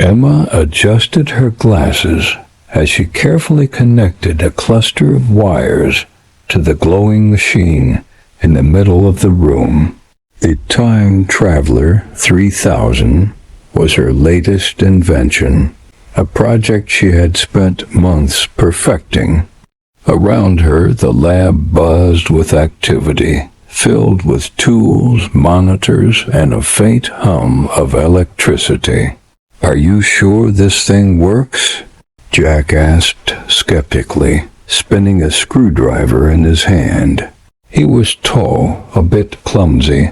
Emma adjusted her glasses as she carefully connected a cluster of wires to the glowing machine in the middle of the room. The Time Traveler 3000 was her latest invention, a project she had spent months perfecting. Around her, the lab buzzed with activity, filled with tools, monitors, and a faint hum of electricity. "Are you sure this thing works?" Jack asked skeptically, spinning a screwdriver in his hand. He was tall, a bit clumsy,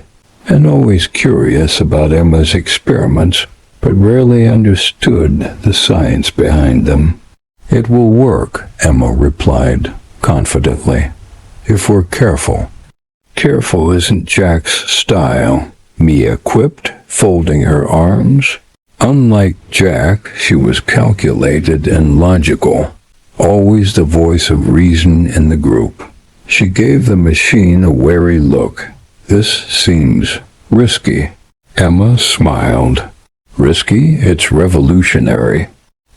and always curious about Emma's experiments, but rarely understood the science behind them. "It will work," Emma replied confidently, "if we're careful." "Careful isn't Jack's style," Mia quipped, folding her arms. Unlike Jack, she was calculated and logical, always the voice of reason in the group. She gave the machine a wary look. "This seems risky." Emma smiled. "Risky? It's revolutionary.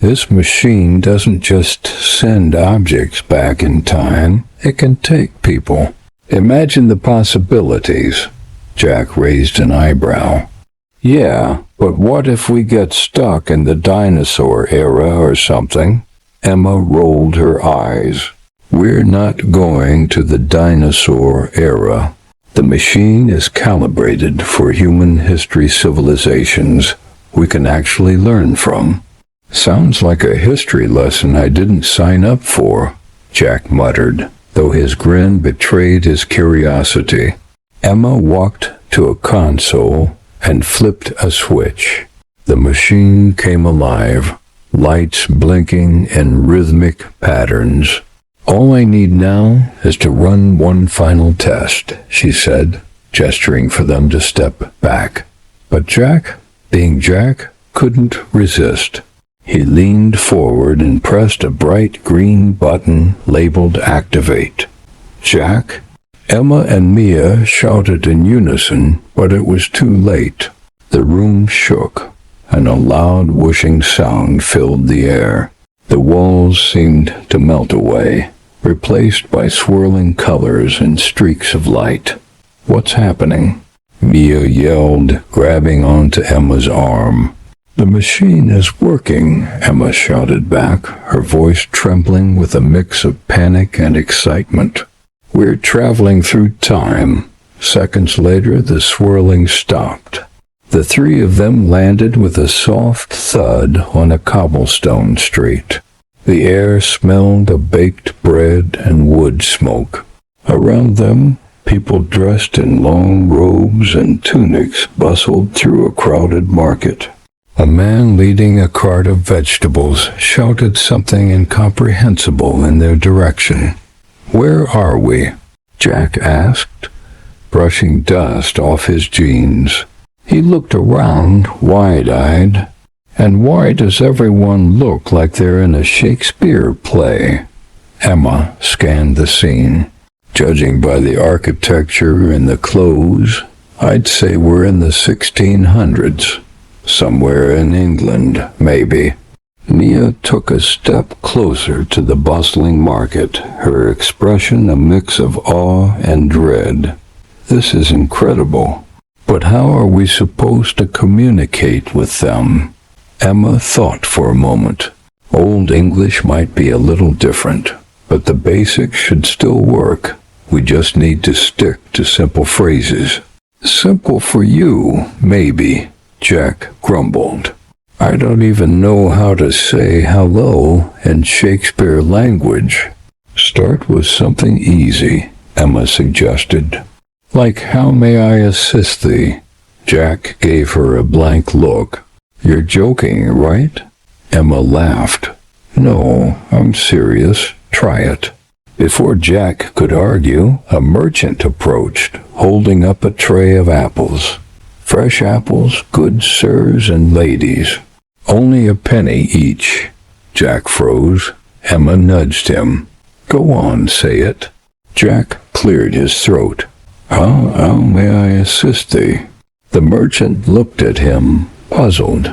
This machine doesn't just send objects back in time, it can take people. Imagine the possibilities." Jack raised an eyebrow. "Yeah, but what if we get stuck in the dinosaur era or something?" Emma rolled her eyes. "We're not going to the dinosaur era. The machine is calibrated for human history civilizations we can actually learn from." "Sounds like a history lesson I didn't sign up for," Jack muttered, though his grin betrayed his curiosity. Emma walked to a console and flipped a switch. The machine came alive, lights blinking in rhythmic patterns. "All I need now is to run one final test," she said, gesturing for them to step back. But Jack, being Jack, couldn't resist. He leaned forward and pressed a bright green button labeled Activate. "Jack?" Emma and Mia shouted in unison, but it was too late. The room shook, and a loud whooshing sound filled the air. The walls seemed to melt away, replaced by swirling colors and streaks of light. "What's happening?" Mia yelled, grabbing onto Emma's arm. "The machine is working," Emma shouted back, her voice trembling with a mix of panic and excitement. "We're traveling through time." Seconds later, the swirling stopped. The three of them landed with a soft thud on a cobblestone street. The air smelled of baked bread and wood smoke. Around them, people dressed in long robes and tunics bustled through a crowded market. A man leading a cart of vegetables shouted something incomprehensible in their direction. "Where are we?" Jack asked, brushing dust off his jeans. He looked around, wide-eyed. "And why does everyone look like they're in a Shakespeare play?" Emma scanned the scene. "Judging by the architecture and the clothes, I'd say we're in the 1600s. Somewhere in England, maybe." Mia took a step closer to the bustling market, her expression a mix of awe and dread. "This is incredible. But how are we supposed to communicate with them?" Emma thought for a moment. Old English might be a little different, but the basics should still work. We just need to stick to simple phrases. "Simple for you, maybe," Jack grumbled. "I don't even know how to say hello in Shakespeare language." "Start with something easy," Emma suggested. "Like, how may I assist thee?" Jack gave her a blank look. "You're joking, right?" Emma laughed. "No, I'm serious. Try it." Before Jack could argue, a merchant approached, holding up a tray of apples. "Fresh apples, good sirs and ladies. Only a penny each." Jack froze. Emma nudged him. "Go on, say it." Jack cleared his throat. How may I assist thee?" The merchant looked at him, puzzled.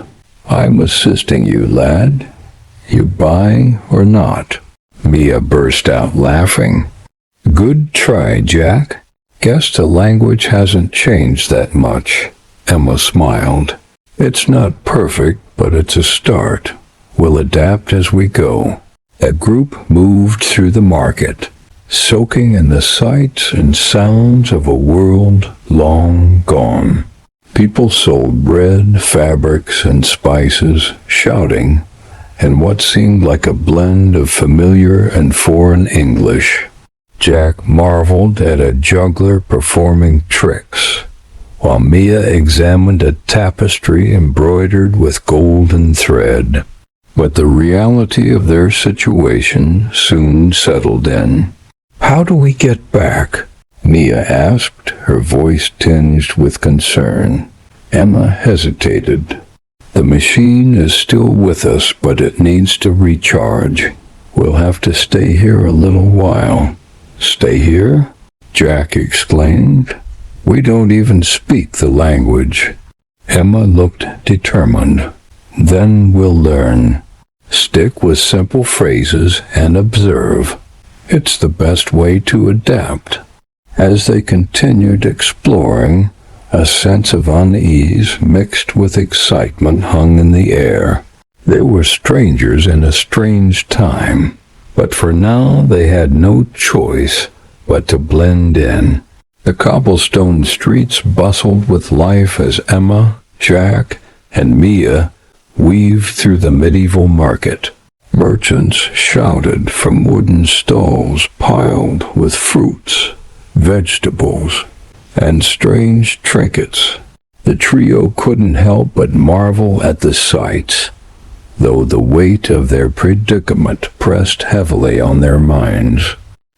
I'm assisting you, lad. You buying or not? Mia burst out laughing. Good try, Jack. Guess the language hasn't changed that much. Emma smiled. It's not perfect, but it's a start. We'll adapt as we go. A group moved through the market, soaking in the sights and sounds of a world long gone. People sold bread, fabrics, and spices, shouting, in what seemed like a blend of familiar and foreign English. Jack marveled at a juggler performing tricks, while Mia examined a tapestry embroidered with golden thread. But the reality of their situation soon settled in. How do we get back? Mia asked, her voice tinged with concern. Emma hesitated. The machine is still with us, but it needs to recharge. We'll have to stay here a little while. Stay here? Jack exclaimed. We don't even speak the language. Emma looked determined. Then we'll learn. Stick with simple phrases and observe. It's the best way to adapt. As they continued exploring, a sense of unease mixed with excitement hung in the air. They were strangers in a strange time, but for now they had no choice but to blend in. The cobblestone streets bustled with life as Emma, Jack, and Mia weaved through the medieval market. Merchants shouted from wooden stalls piled with fruits, vegetables, and strange trinkets. The trio couldn't help but marvel at the sights, though the weight of their predicament pressed heavily on their minds.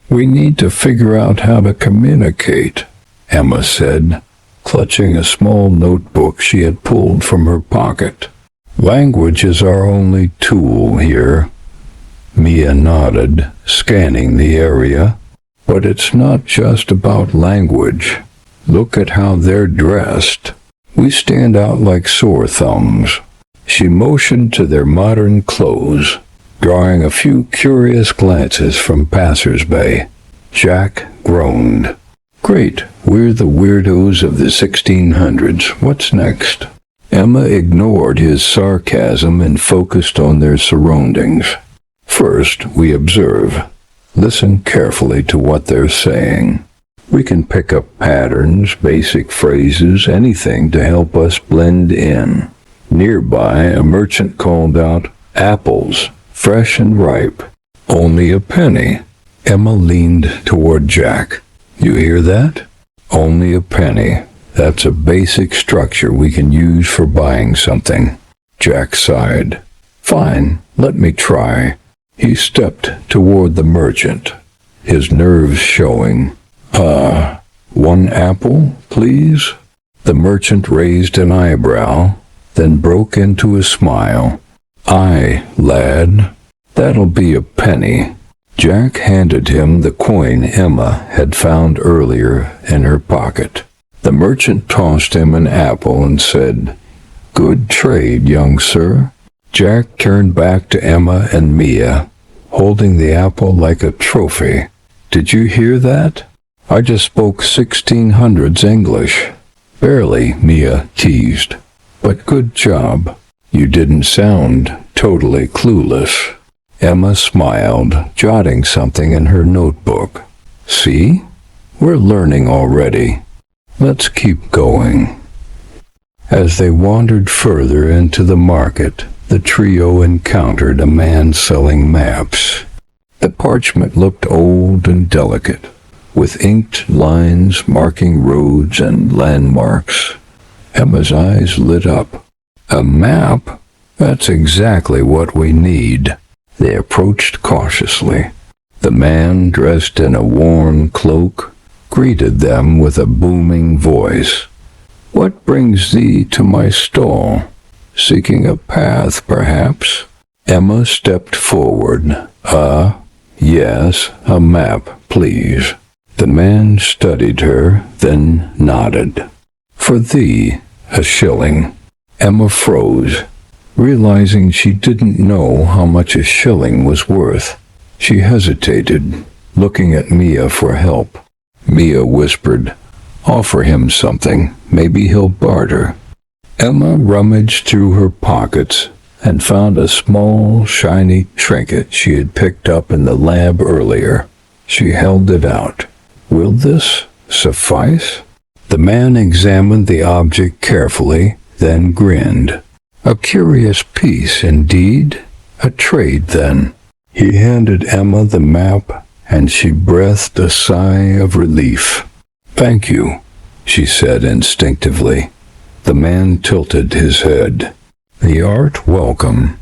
We need to figure out how to communicate, Emma said, clutching a small notebook she had pulled from her pocket. Language is our only tool here. Mia nodded, scanning the area. But it's not just about language. Look at how they're dressed. We stand out like sore thumbs. She motioned to their modern clothes, drawing a few curious glances from passers-by. Jack groaned. Great, we're the weirdos of the 1600s. What's next? Emma ignored his sarcasm and focused on their surroundings. First, we observe. Listen carefully to what they're saying. We can pick up patterns, basic phrases, anything to help us blend in. Nearby, a merchant called out, "Apples, fresh and ripe. Only a penny." Emma leaned toward Jack. You hear that? Only a penny. That's a basic structure we can use for buying something. Jack sighed. Fine, let me try. He stepped toward the merchant, his nerves showing. One apple, please? The merchant raised an eyebrow, then broke into a smile. Aye, lad, that'll be a penny. Jack handed him the coin Emma had found earlier in her pocket. The merchant tossed him an apple and said, Good trade, young sir. Jack turned back to Emma and Mia, holding the apple like a trophy. Did you hear that? I just spoke 1600s English. Barely, Mia teased. But good job. You didn't sound totally clueless. Emma smiled, jotting something in her notebook. See? We're learning already. Let's keep going. As they wandered further into the market, the trio encountered a man selling maps. The parchment looked old and delicate, with inked lines marking roads and landmarks. Emma's eyes lit up. A map? That's exactly what we need. They approached cautiously. The man, dressed in a worn cloak, greeted them with a booming voice. What brings thee to my stall? Seeking a path, perhaps? Emma stepped forward. Yes, a map, please. The man studied her, then nodded. For thee, a shilling. Emma froze. Realizing she didn't know how much a shilling was worth, she hesitated, looking at Mia for help. Mia whispered, "Offer him something. Maybe he'll barter." Emma rummaged through her pockets and found a small, shiny trinket she had picked up in the lab earlier. She held it out. "Will this suffice?" The man examined the object carefully, then grinned. "A curious piece indeed. A trade, then." He handed Emma the map, and she breathed a sigh of relief. "Thank you," she said instinctively. The man tilted his head. "The art welcome."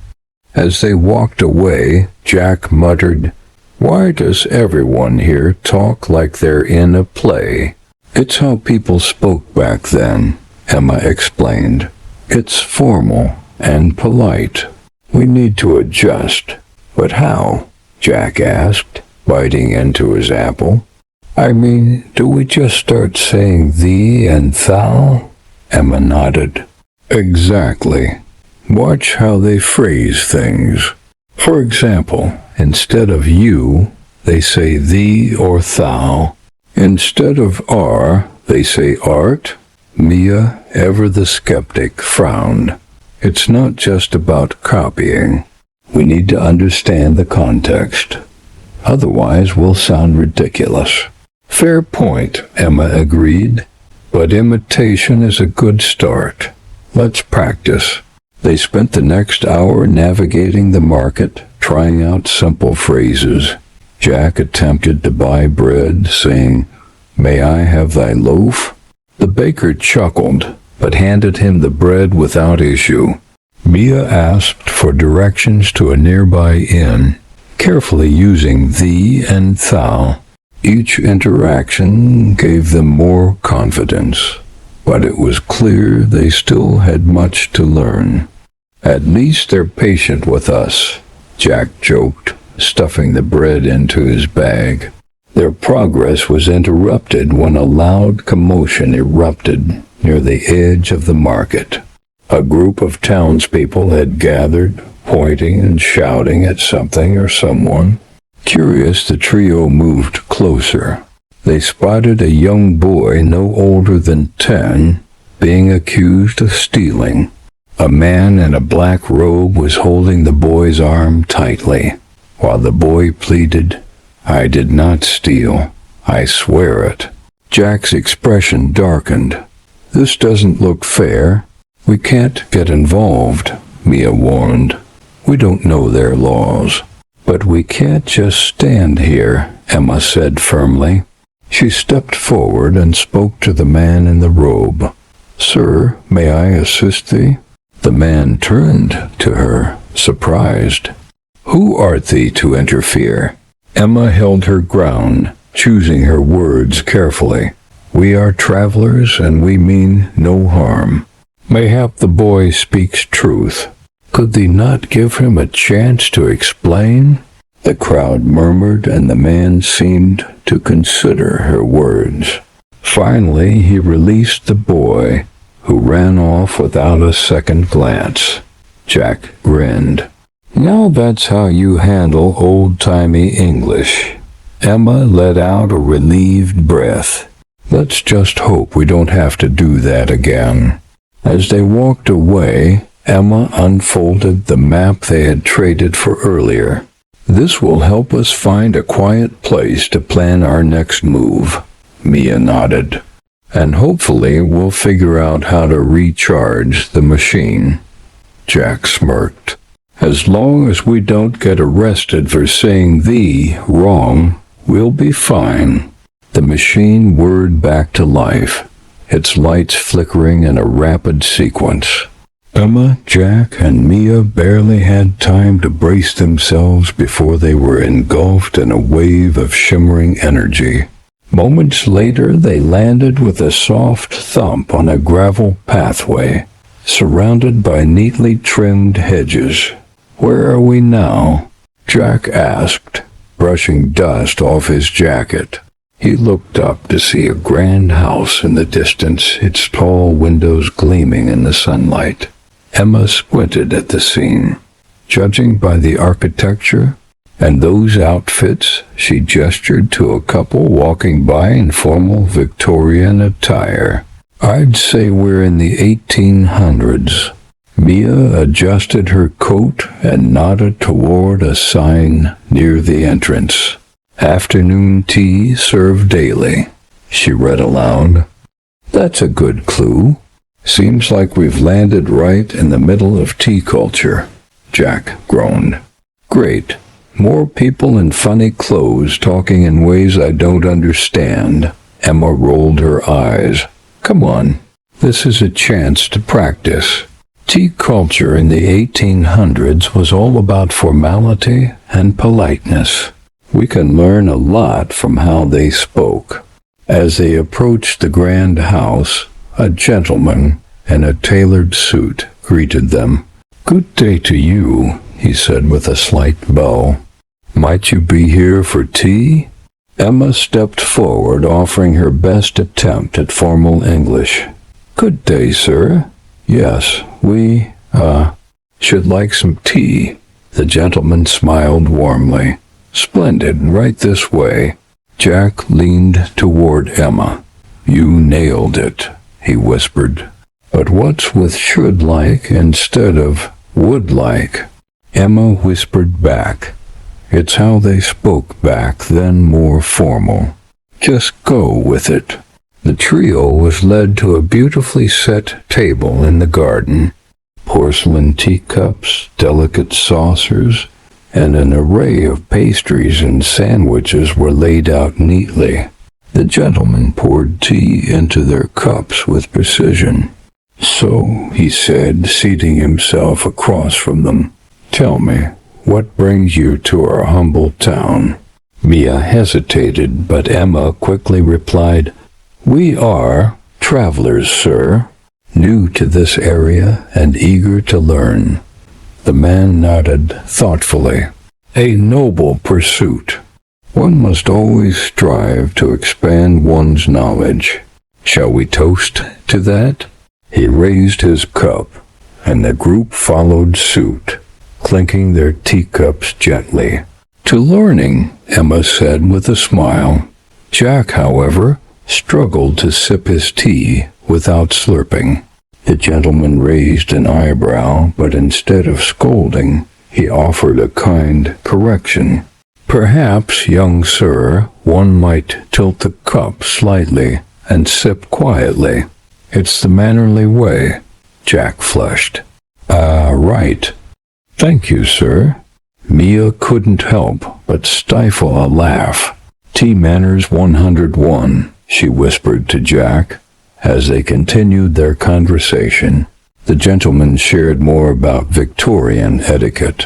As they walked away, Jack muttered, "Why does everyone here talk like they're in a play?" "It's how people spoke back then," Emma explained. "It's formal and polite. We need to adjust." "But how?" Jack asked, biting into his apple. "I mean, do we just start saying thee and thou?" Emma nodded. "Exactly. Watch how they phrase things. For example, instead of you, they say thee or thou. Instead of are, they say art." Mia, ever the skeptic, frowned. "It's not just about copying. We need to understand the context. Otherwise, we'll sound ridiculous." "Fair point," Emma agreed. "But imitation is a good start. Let's practice." They spent the next hour navigating the market, trying out simple phrases. Jack attempted to buy bread, saying, "May I have thy loaf?" The baker chuckled, but handed him the bread without issue. Mia asked for directions to a nearby inn, carefully using thee and thou. Each interaction gave them more confidence, but it was clear they still had much to learn. "At least they're patient with us," Jack joked, stuffing the bread into his bag. Their progress was interrupted when a loud commotion erupted near the edge of the market. A group of townspeople had gathered, pointing and shouting at something or someone. Curious, the trio moved closer. They spotted a young boy no older than 10 being accused of stealing. A man in a black robe was holding the boy's arm tightly, while the boy pleaded, "I did not steal. I swear it." Jack's expression darkened. "This doesn't look fair. We can't get involved," Mia warned. "We don't know their laws." "But we can't just stand here," Emma said firmly. She stepped forward and spoke to the man in the robe. "Sir, may I assist thee?" The man turned to her, surprised. "Who art thee to interfere?" Emma held her ground, choosing her words carefully. "We are travelers, and we mean no harm. Mayhap the boy speaks truth. Could thee not give him a chance to explain?" The crowd murmured, and the man seemed to consider her words. Finally, he released the boy, who ran off without a second glance. Jack grinned. "Now that's how you handle old-timey English." Emma let out a relieved breath. "Let's just hope we don't have to do that again." As they walked away, Emma unfolded the map they had traded for earlier. "This will help us find a quiet place to plan our next move," Mia nodded. "And hopefully we'll figure out how to recharge the machine." Jack smirked. "As long as we don't get arrested for saying thee wrong, we'll be fine." The machine whirred back to life, its lights flickering in a rapid sequence. Emma, Jack, and Mia barely had time to brace themselves before they were engulfed in a wave of shimmering energy. Moments later, they landed with a soft thump on a gravel pathway, surrounded by neatly trimmed hedges. "Where are we now?" Jack asked, brushing dust off his jacket. He looked up to see a grand house in the distance, its tall windows gleaming in the sunlight. Emma squinted at the scene. Judging by the architecture and those outfits, she gestured to a couple walking by in formal Victorian attire. I'd say we're in the 1800s. Mia adjusted her coat and nodded toward a sign near the entrance. Afternoon tea served daily. She read aloud. That's a good clue. Seems like we've landed right in the middle of tea culture. Jack groaned. Great. More people in funny clothes talking in ways I don't understand. Emma rolled her eyes. Come on. This is a chance to practice. Tea culture in the 1800s was all about formality and politeness. We can learn a lot from how they spoke. As they approached the grand house, a gentleman in a tailored suit greeted them. Good day to you, he said with a slight bow. Might you be here for tea? Emma stepped forward, offering her best attempt at formal English. Good day, sir. Yes, we, should like some tea. The gentleman smiled warmly. Splendid, right this way. Jack leaned toward Emma. You nailed it, he whispered. But what's with should like instead of would like? Emma whispered back. It's how they spoke back then, more formal. Just go with it. The trio was led to a beautifully set table in the garden. Porcelain teacups, delicate saucers, and an array of pastries and sandwiches were laid out neatly. The gentleman poured tea into their cups with precision. So, he said, seating himself across from them, tell me, what brings you to our humble town? Mia hesitated, but Emma quickly replied, We are travelers, sir, new to this area and eager to learn. The man nodded thoughtfully. A noble pursuit. One must always strive to expand one's knowledge. Shall we toast to that? He raised his cup, and the group followed suit, clinking their teacups gently. To learning, Emma said with a smile. Jack, however, struggled to sip his tea without slurping. The gentleman raised an eyebrow, but instead of scolding, he offered a kind correction. Perhaps, young sir, one might tilt the cup slightly and sip quietly. It's the mannerly way. Jack flushed. Right. Thank you, sir. Mia couldn't help but stifle a laugh. Tea manners 101, she whispered to Jack. As they continued their conversation, the gentleman shared more about Victorian etiquette.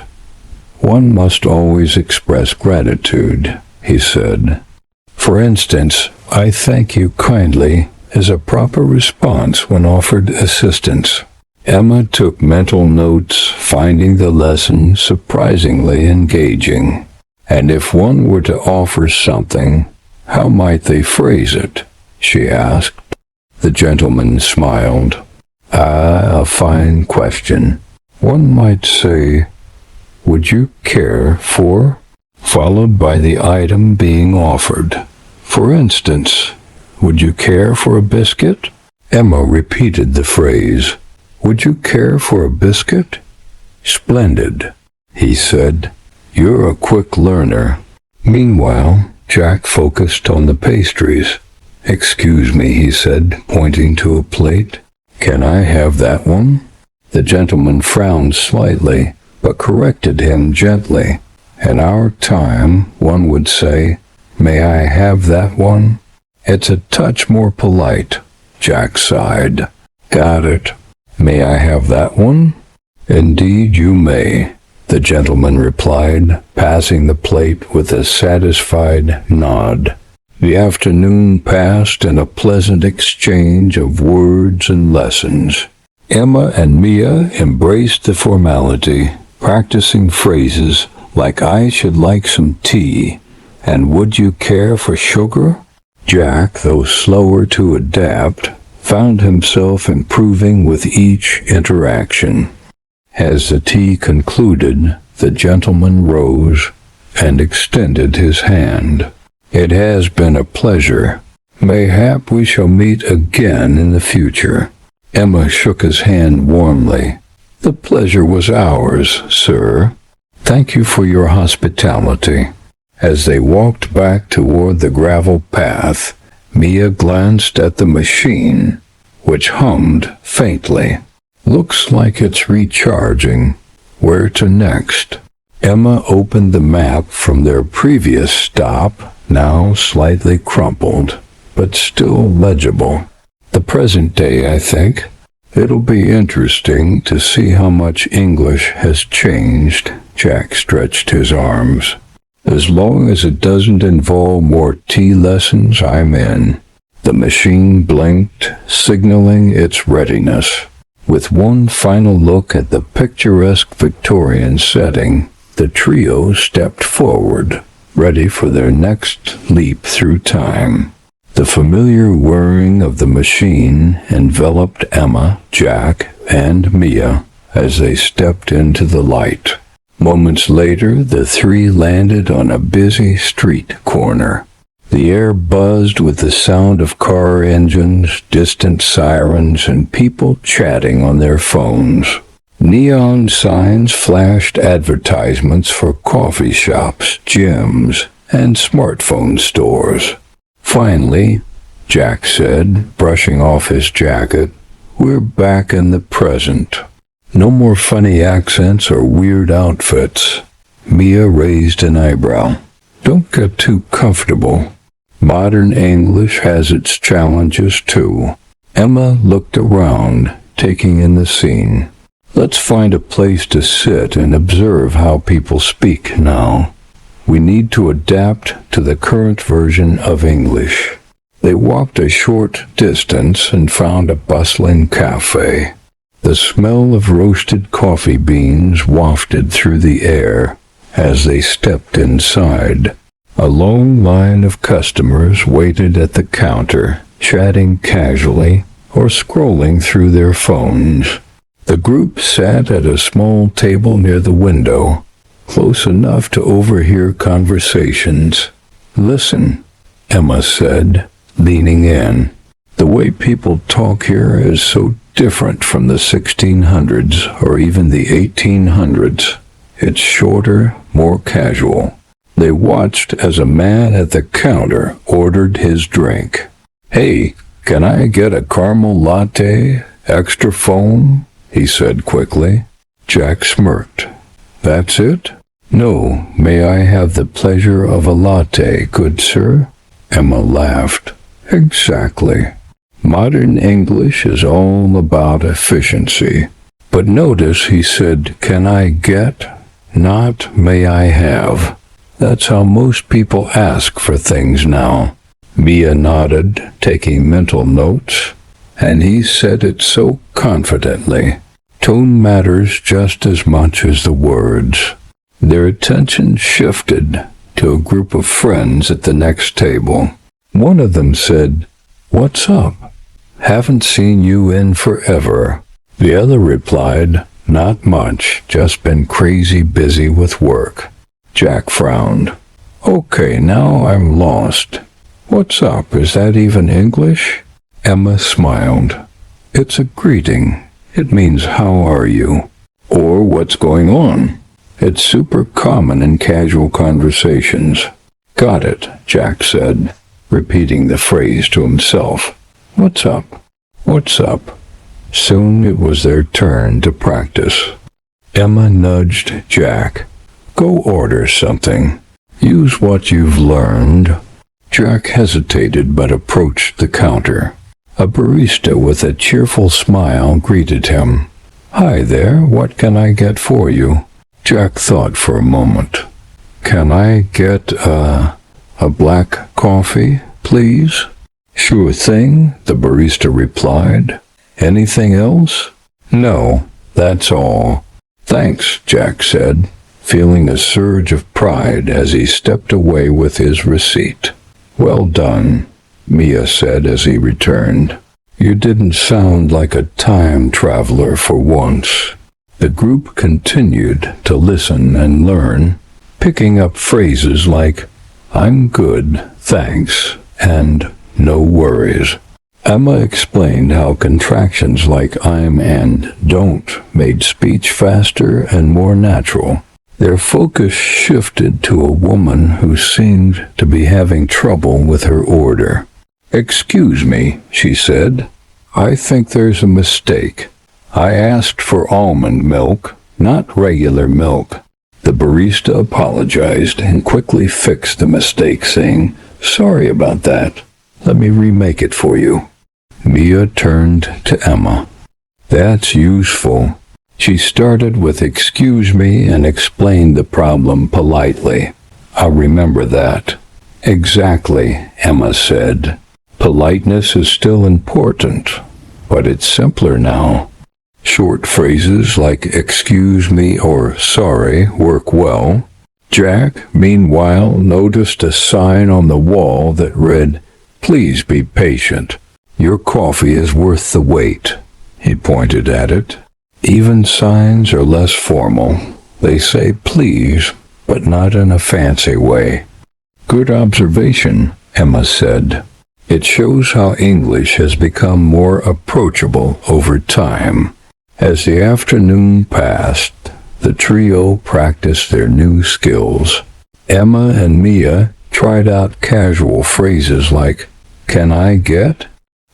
One must always express gratitude, he said. For instance, I thank you kindly is a proper response when offered assistance. Emma took mental notes, finding the lesson surprisingly engaging. And if one were to offer something, how might they phrase it? She asked. The gentleman smiled. A fine question. One might say, would you care for? Followed by the item being offered. For instance, would you care for a biscuit? Emma repeated the phrase. Would you care for a biscuit? Splendid, he said. You're a quick learner. Meanwhile, Jack focused on the pastries. Excuse me, he said, pointing to a plate. Can I have that one? The gentleman frowned slightly, but corrected him gently. In our time, one would say, May I have that one? It's a touch more polite. Jack sighed. Got it. May I have that one? Indeed you may, the gentleman replied, passing the plate with a satisfied nod. The afternoon passed in a pleasant exchange of words and lessons. Emma and Mia embraced the formality, practicing phrases like I should like some tea, and would you care for sugar? Jack, though slower to adapt, found himself improving with each interaction. As the tea concluded, the gentleman rose and extended his hand. "It has been a pleasure. Mayhap we shall meet again in the future." Emma shook his hand warmly. "The pleasure was ours, sir. Thank you for your hospitality." As they walked back toward the gravel path, Mia glanced at the machine, which hummed faintly. "Looks like it's recharging. Where to next?" Emma opened the map from their previous stop, now slightly crumpled, but still legible. "The present day, I think. It'll be interesting to see how much English has changed." Jack stretched his arms. "As long as it doesn't involve more tea lessons, I'm in." The machine blinked, signaling its readiness. With one final look at the picturesque Victorian setting, the trio stepped forward, ready for their next leap through time. The familiar whirring of the machine enveloped Emma, Jack, and Mia as they stepped into the light. Moments later, the three landed on a busy street corner. The air buzzed with the sound of car engines, distant sirens, and people chatting on their phones. Neon signs flashed advertisements for coffee shops, gyms, and smartphone stores. "Finally," Jack said, brushing off his jacket, "we're back in the present. No more funny accents or weird outfits." Mia raised an eyebrow. "Don't get too comfortable. Modern English has its challenges too." Emma looked around, taking in the scene. "Let's find a place to sit and observe how people speak now. We need to adapt to the current version of English." They walked a short distance and found a bustling cafe. The smell of roasted coffee beans wafted through the air as they stepped inside. A long line of customers waited at the counter, chatting casually or scrolling through their phones. The group sat at a small table near the window, close enough to overhear conversations. "Listen," Emma said, leaning in. "The way people talk here is so different from the 1600s or even the 1800s. It's shorter, more casual." They watched as a man at the counter ordered his drink. "Hey, can I get a caramel latte, extra foam?" he said quickly. Jack smirked. "That's it?" "No, may I have the pleasure of a latte, good sir?" Emma laughed. "Exactly. Modern English is all about efficiency." But notice he said, "Can I get?" not "may I have." That's how most people ask for things now. Mia nodded, taking mental notes, and he said it so confidently. Tone matters just as much as the words. Their attention shifted to a group of friends at the next table. One of them said, "What's up? Haven't seen you in forever." The other replied, "Not much, just been crazy busy with work." Jack frowned. "Okay, now I'm lost. What's up? Is that even English?" Emma smiled. "It's a greeting. It means how are you? Or what's going on? It's super common in casual conversations." "Got it," Jack said, repeating the phrase to himself. "What's up? What's up?" Soon it was their turn to practice. Emma nudged Jack. "Go order something. Use what you've learned." Jack hesitated but approached the counter. A barista with a cheerful smile greeted him. "Hi there, what can I get for you?" Jack thought for a moment. "Can I get a black coffee, please?" "Sure thing," the barista replied. "Anything else?" "No, that's all." "Thanks," Jack said, feeling a surge of pride as he stepped away with his receipt. "Well done," Mia said as he returned. You didn't sound like a time traveler for once. The group continued to listen and learn, picking up phrases like, "I'm good, thanks," and "no worries." Emma explained how contractions like "I'm" and "don't" made speech faster and more natural. Their focus shifted to a woman who seemed to be having trouble with her order. "Excuse me," she said. "I think there's a mistake. I asked for almond milk, not regular milk." The barista apologized and quickly fixed the mistake, saying, "Sorry about that. Let me remake it for you." Mia turned to Emma. "That's useful." She started with "excuse me" and explained the problem politely. "I'll remember that." "Exactly," Emma said. "Politeness is still important, but it's simpler now." Short phrases like "excuse me" or "sorry" work well. Jack, meanwhile, noticed a sign on the wall that read, "Please be patient. Your coffee is worth the wait." He pointed at it. Even signs are less formal. They say "please," but not in a fancy way. "Good observation," Emma said. "It shows how English has become more approachable over time." As the afternoon passed, the trio practiced their new skills. Emma and Mia tried out casual phrases like, "Can I get?"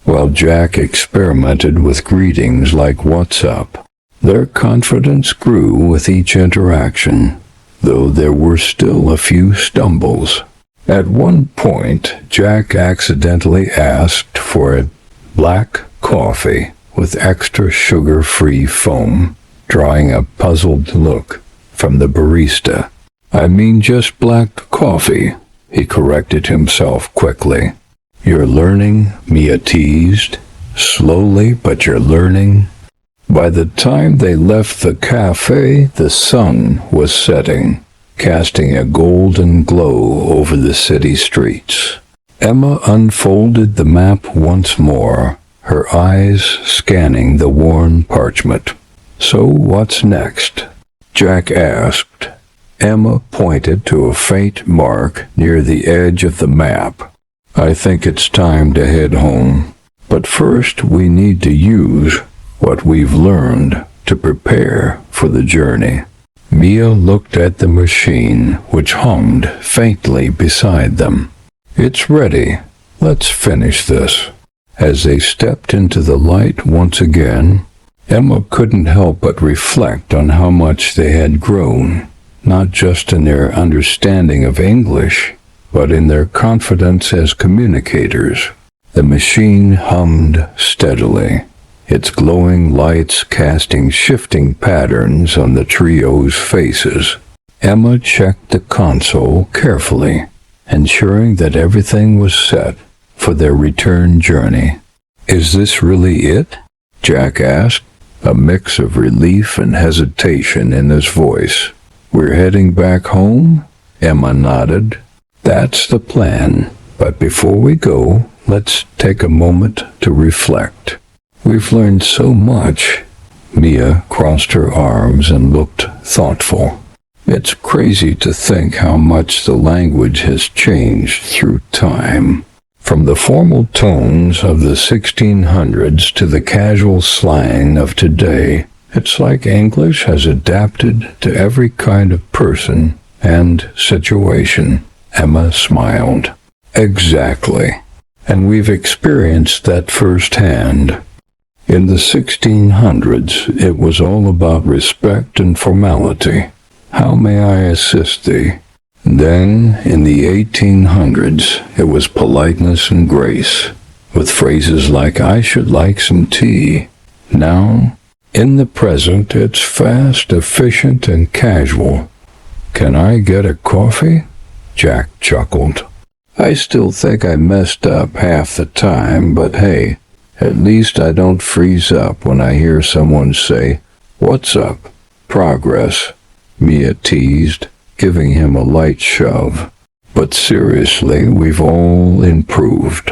while Jack experimented with greetings like "What's up?" Their confidence grew with each interaction, though there were still a few stumbles. At one point, Jack accidentally asked for a black coffee with extra sugar-free foam, drawing a puzzled look from the barista. "I mean just black coffee," he corrected himself quickly. "You're learning," Mia teased. "Slowly, but you're learning." By the time they left the cafe, the sun was setting, casting a golden glow over the city streets. Emma unfolded the map once more, her eyes scanning the worn parchment. "So what's next?" Jack asked. Emma pointed to a faint mark near the edge of the map. "I think it's time to head home. But first we need to use what we've learned to prepare for the journey." Mia looked at the machine, which hummed faintly beside them. "It's ready. Let's finish this." As they stepped into the light once again, Emma couldn't help but reflect on how much they had grown, not just in their understanding of English, but in their confidence as communicators. The machine hummed steadily, its glowing lights casting shifting patterns on the trio's faces. Emma checked the console carefully, ensuring that everything was set for their return journey. "Is this really it?" Jack asked, a mix of relief and hesitation in his voice. "We're heading back home?" Emma nodded. "That's the plan. But before we go, let's take a moment to reflect. We've learned so much." Mia crossed her arms and looked thoughtful. "It's crazy to think how much the language has changed through time. From the formal tones of the 1600s to the casual slang of today, it's like English has adapted to every kind of person and situation." Emma smiled. "Exactly. And we've experienced that firsthand. In the 1600s, it was all about respect and formality. How may I assist thee? Then, in the 1800s, it was politeness and grace, with phrases like, "I should like some tea." Now, in the present, it's fast, efficient, and casual. "Can I get a coffee?" Jack chuckled. "I still think I messed up half the time, but hey, at least I don't freeze up when I hear someone say, 'What's up?' Progress," Mia teased, giving him a light shove. "But seriously, we've all improved."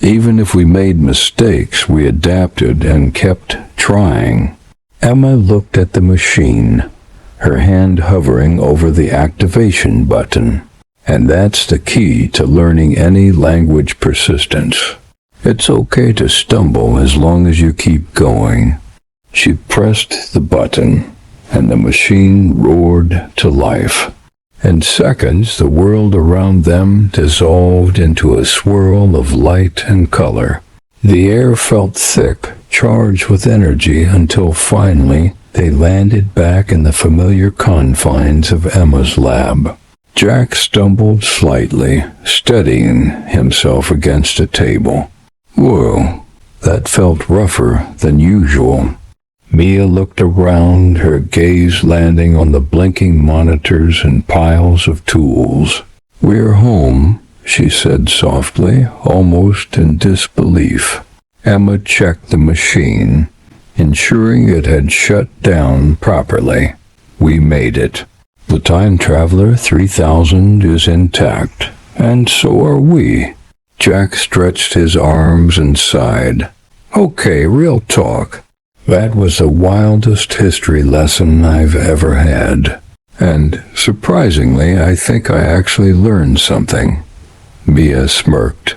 Even if we made mistakes, we adapted and kept trying. Emma looked at the machine, her hand hovering over the activation button. And that's the key to learning any language persistence. It's okay to stumble as long as you keep going. She pressed the button, and the machine roared to life. In seconds, the world around them dissolved into a swirl of light and color. The air felt thick, charged with energy, until finally they landed back in the familiar confines of Emma's lab. Jack stumbled slightly, steadying himself against a table. Whoa, that felt rougher than usual. Mia looked around, her gaze landing on the blinking monitors and piles of tools. "We're home," she said softly, almost in disbelief. Emma checked the machine, ensuring it had shut down properly. "We made it. The Time Traveler 3000 is intact, and so are we." Jack stretched his arms and sighed. "Okay, real talk. That was the wildest history lesson I've ever had. And surprisingly, I think I actually learned something." Mia smirked.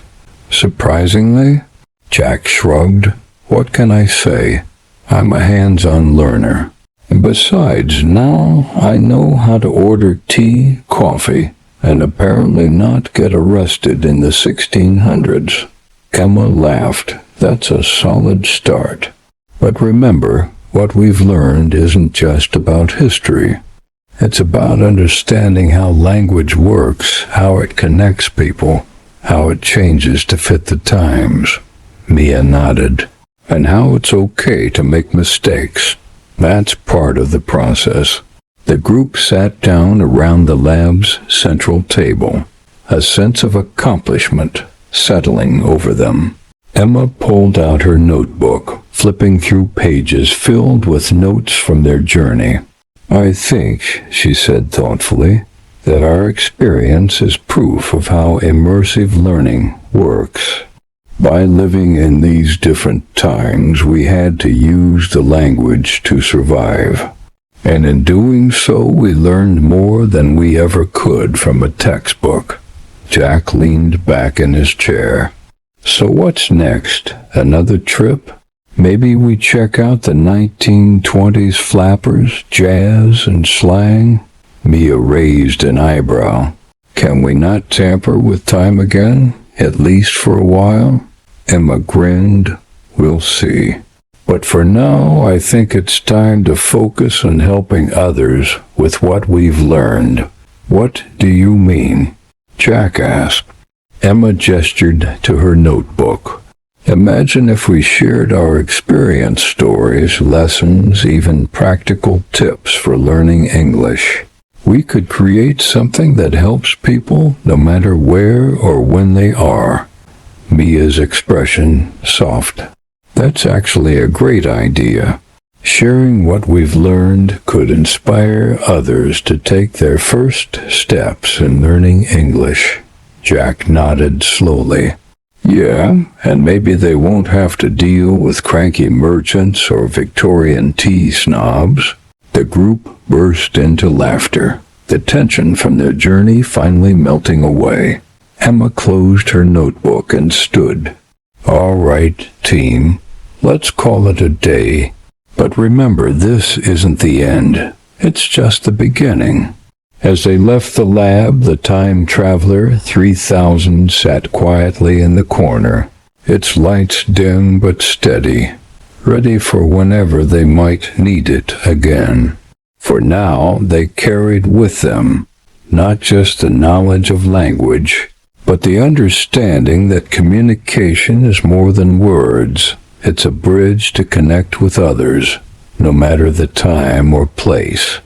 "Surprisingly?" Jack shrugged. "What can I say? I'm a hands-on learner. And besides, now I know how to order tea, coffee, and apparently not get arrested in the 1600s. Emma laughed. "That's a solid start. But remember, what we've learned isn't just about history. It's about understanding how language works, how it connects people, how it changes to fit the times." Mia nodded. "And how it's okay to make mistakes. That's part of the process." The group sat down around the lab's central table, a sense of accomplishment settling over them. Emma pulled out her notebook, flipping through pages filled with notes from their journey. "I think," she said thoughtfully, "that our experience is proof of how immersive learning works. By living in these different times, we had to use the language to survive. And in doing so, we learned more than we ever could from a textbook." Jack leaned back in his chair. "So what's next? Another trip? Maybe we check out the 1920s flappers, jazz, and slang?" Mia raised an eyebrow. "Can we not tamper with time again? At least for a while?" Emma grinned. "We'll see. But for now, I think it's time to focus on helping others with what we've learned." "What do you mean?" Jack asked. Emma gestured to her notebook. "Imagine if we shared our experience stories, lessons, even practical tips for learning English. We could create something that helps people no matter where or when they are." Mia's expression soft. "That's actually a great idea. Sharing what we've learned could inspire others to take their first steps in learning English." Jack nodded slowly. "Yeah, and maybe they won't have to deal with cranky merchants or Victorian tea snobs." The group burst into laughter, the tension from their journey finally melting away. Emma closed her notebook and stood. "All right, team, let's call it a day. But remember, this isn't the end. It's just the beginning." As they left the lab, the Time Traveler 3000 sat quietly in the corner, its lights dim but steady, ready for whenever they might need it again. For now, they carried with them not just the knowledge of language, but the understanding that communication is more than words. It's a bridge to connect with others, no matter the time or place.